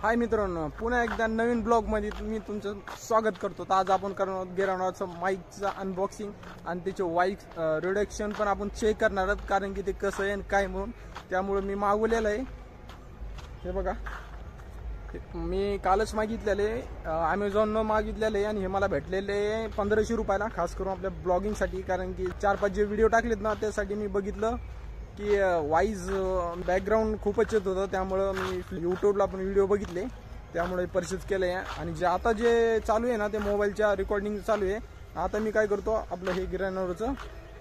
हाय मित्रांनो, पुन्हा एकदा नवीन ब्लॉगमध्ये मी तुमचं स्वागत करतो। तर आज आपण करणार गिराणाचं माईकचं अनबॉक्सिंग आणि त्याचे वाईस रिडक्शन पण आपण चेक करणार आहोत, कारण की ते कसं आहे आणि काय म्हणून। त्यामुळे मी मागवलेलं आहे, हे बघा। मी कालच मागितलेले, अमेझॉननं मागितलेले आणि हे मला भेटलेले 1500 रुपयाला, खास करून आपल्या ब्लॉगिंगसाठी। कारण की 4-5 जे व्हिडिओ टाकलेत ना, त्यासाठी मी बघितलं की वाईज बॅकग्राऊंड खूपच येत होतं। त्यामुळे मी यूट्यूबला पण व्हिडिओ बघितले, त्यामुळे परचेस केलं आहे। आणि जे आता जे चालू आहे ना, ते मोबाईलच्या रेकॉर्डिंग चालू आहे। आता मी काय करतो, आपलं हे गिराणावरचं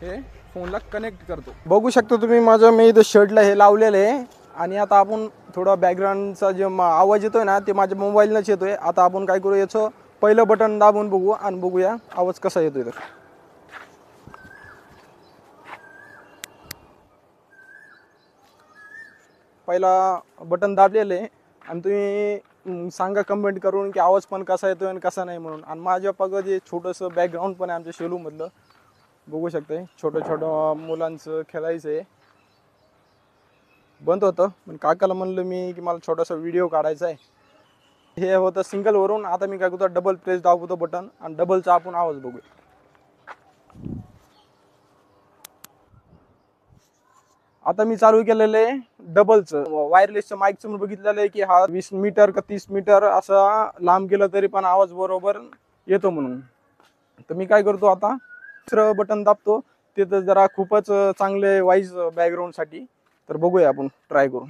हे फोनला कनेक्ट करतो। बघू शकता तुम्ही माझं मी इथं शर्टला हे लावलेलं आहे। आणि आता आपण थोडा बॅकग्राऊंडचा जे आवाज येतोय ना, ते माझ्या मोबाईललाच येतोय। आता आपण काय करू, याचं पहिलं बटन दाबून बघू आणि बघूया आवाज कसा येतोय। तर पहिला बटन दाबलेलं आहे आणि तुम्ही सांगा कमेंट करून की आवाज पण कसा येतोय आणि कसा नाही म्हणून। आणि माझ्या पगं जे छोटंसं बॅकग्राऊंड पण आहे आमच्या शेलूमधलं, बघू शकते। छोटं छोटं मुलांचं खेळायचं आहे। बंद होतं पण काकाला म्हणलं मी की मला छोटासा व्हिडिओ काढायचा आहे। हे होतं सिंगलवरून। आता मी काय करतो, डबल प्रेस दाबतो बटन आणि डबलचा आपण आवाज बघूया। आता मी चालू केलेलं आहे डबलचं वायरलेसचं माईकचं। बघितलेलं आहे की हा 20 मीटर का 30 मीटर असा लांब गेला तरी पण आवाज बरोबर येतो म्हणून। तर मी काय करतो, आता दुसरं बटन दाबतो, ते तर जरा खूपच चांगले वाईज बॅकग्राऊंडसाठी। तर बघूया आपण ट्राय करून।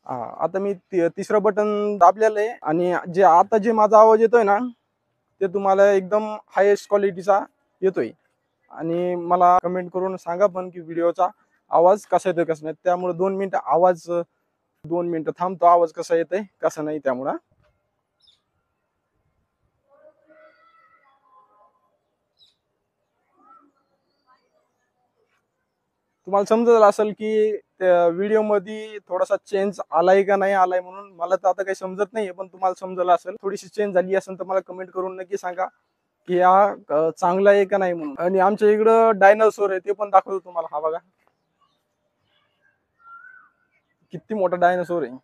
आता मी तिसरं बटन दाबलेलं आहे आणि जे आता जे माझा आवाज येतोय ना, ते तुम्हाला एकदम हायेस्ट क्वालिटीचा येतोय। आणि मला कमेंट करून सांगा पण की व्हिडिओचा आवाज कसा येतोय कसा नाही। त्यामुळे 2 मिनिटं आवाज 2 मिनिटं थांबतो, आवाज कसा येतोय कसा नाही। त्यामुळे तुम्हाला समजलं असेल की त्या व्हिडिओ मध्ये थोडासा चेंज आलाय का नाही आलाय म्हणून। मला तर आता काही समजत नाहीये, पण तुम्हाला समजलं असेल, थोडीशी चेंज झाली असेल तर मला कमेंट करून नक्की सांगा की हा चांगला आहे का नाही म्हणून। आणि आमच्या इकडं डायनासोर आहे, ते पण दाखवतो तुम्हाला। हा बघा किती मोठा डायनासोर आहे।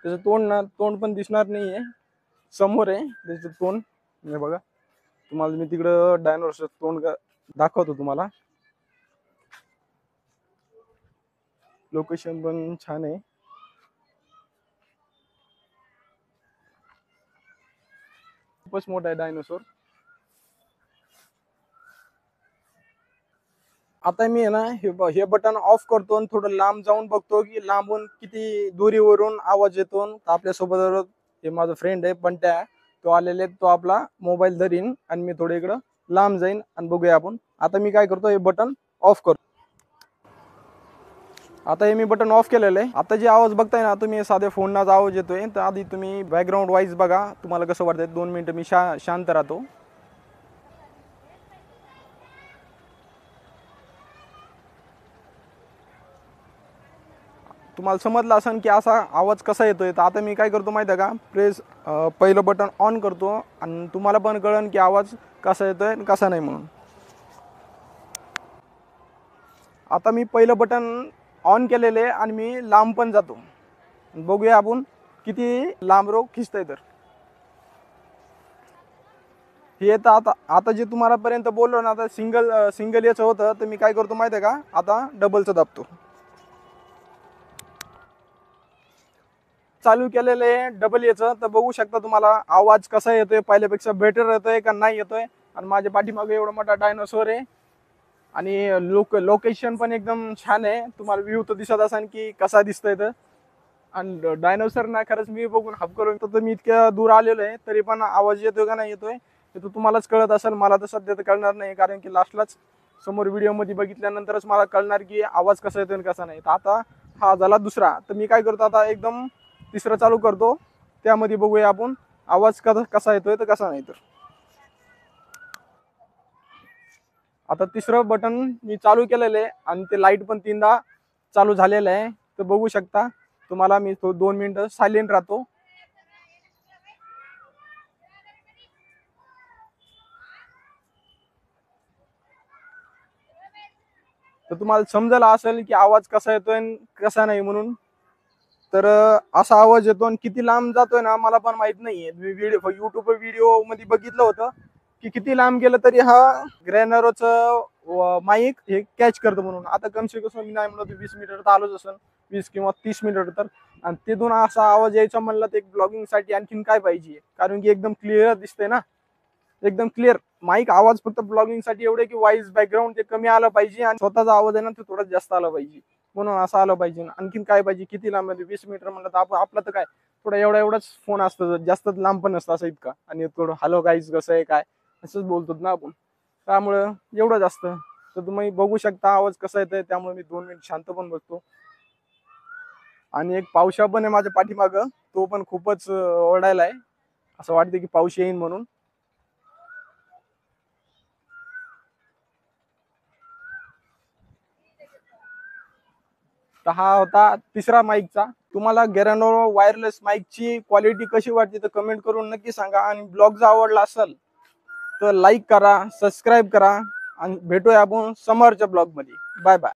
त्याचं तोंड पण दिसणार नाहीये, समोर आहे त्याचं तोंड। हे बघा, तुम्हाला मी तिकडं डायनासोरचं तोंड दाखवतो तुम्हाला। लोकेशन पण छान आहे। खूपच मोठा आहे डायनासोर। आता मी आहे ना, हे बटन ऑफ करतो आणि थोडं लांब जाऊन बघतो की लांबून किती दुरीवरून आवाज येतो। आपल्यासोबत हे माझा फ्रेंड आहे बंट्या, तो आलेले, तो आपला मोबाईल धरीन आणि मी थोडं इकडं लांब जाईन आणि बघूया आपण। आता मी काय करतो, हे बटन ऑफ करतो। आता हे मी बटन ऑफ केलेलं आहे। आता जे आवाज बघताय ना तुम्ही, साध्या फोनचा आवाज येतोय। तर आधी तुम्ही बॅकग्राऊंड वाईज बघा, तुम्हाला कसं वाटतंय। 2 मिनिटं मी शांत राहतो। तुम्हाला समजलं असेल की असा आवाज कसा येतोय। तर आता मी काय करतो माहिती आहे का, पहिलं बटन ऑन करतो आणि तुम्हाला पण कळेल की आवाज कसा येतोय आणि कसा नाही म्हणून। आता मी पहिलं बटन ऑन केलेले आणि मी लांब पण जातो, बघूया आपण किती लांब रोग खिचतंय। तर हे तर आता जे तुम्हाला पर्यंत बोललो ना, आता सिंगल याचं होतं। तर मी काय करतो माहिती आहे का, आता डबलचं दाबतो। चालू केलेलं आहे डबल याचं। तर बघू शकता तुम्हाला आवाज कसा येतोय, पहिल्यापेक्षा बेटर येतोय का नाही येतोय। आणि माझ्या पाठीमागे एवढा मोठा डायनोसॉर आहे आणि लोकेशन पण एकदम छान आहे। तुम्हाला व्ह्यू तर दिसत असेल की कसा दिसतोय। तर आणि डायनोसॉर ना खरंच मी बघून हाप करून, तर मी इतक्या दूर आलेलो आहे तरी पण आवाज येतोय का नाही येतोय हे तर तुम्हालाच कळत असेल। मला तर सध्या तर कळणार नाही, कारण की लास्टलाच समोर व्हिडिओमध्ये बघितल्यानंतरच मला कळणार की आवाज कसा येतोय आणि कसा नाही। तर आता हा झाला दुसरा। तर मी काय करतो, आता एकदम तिसरं चालू करतो, त्यामध्ये बघूया आपण आवाज कसा येतोय तर कसा नाही। तर आता तिसरं बटन मी चालू केलेलं आहे आणि ते लाईट पण 3दा चालू झालेलं आहे। तर बघू शकता तुम्हाला, मी 2 मिनिटं सायलेंट राहतो। तर तुम्हाला समजायला असेल की आवाज कसा येतोय आणि कसा नाही म्हणून. तर असा आवाज येतो आणि किती लांब जातोय ना मला पण माहित नाहीये. मी युट्यूब व्हिडिओ मध्ये बघितलं होतं की किती लांब गेलं तरी हा ग्रॅनरोचं माईक हे कॅच करतं म्हणून. आता कमसे कम मी नाही म्हणलं 20 मीटर तर आलोच असेल, 20 किंवा 30 मीटर तर. आणि तिथून असा आवाज यायचा म्हणलं तर एक ब्लॉगिंग साठी आणखीन काय पाहिजे, कारण की एकदम क्लिअर दिसतंय ना, एकदम क्लिअर. माईक आवाज फक्त ब्लॉगिंग साठी एवढे की व्हॉइस बॅकग्राऊंड ते कमी आलं पाहिजे आणि स्वतःचा आवाज आहे ना तो थोडा जास्त आला पाहिजे, म्हणून असं आलं पाहिजे. आणखीन काय पाहिजे, किती लांब मध्ये 20 मीटर म्हणलं तर आपलं तर काय थोडा एवढाच फोन असतं, जास्त लांब पण नसतं असं इतका. आणि थोडं हॅलो गाईज कसं आहे काय असंच बोलतो ना आपण, त्यामुळं एवढंच असतं. तर तुम्ही बघू शकता आवाज कसा येतोय, त्यामुळे मी 2 मिनिट शांत पण बसतो. आणि एक पावसा पण आहे माझ्या पाठीमागं, तो पण खूपच ओरडायलाय, असं वाटतं की पाऊस येईन म्हणून. तर हा होता तिसरा माईकचा. तुम्हाला गेरानो वायरलेस माईकची क्वालिटी कशी वाटते तर कमेंट करून नक्की सांगा. आणि ब्लॉग जर आवडला असेल तर लाईक करा, सबस्क्राईब करा आणि भेटूया आपण समोरच्या ब्लॉग मध्ये. Bye bye.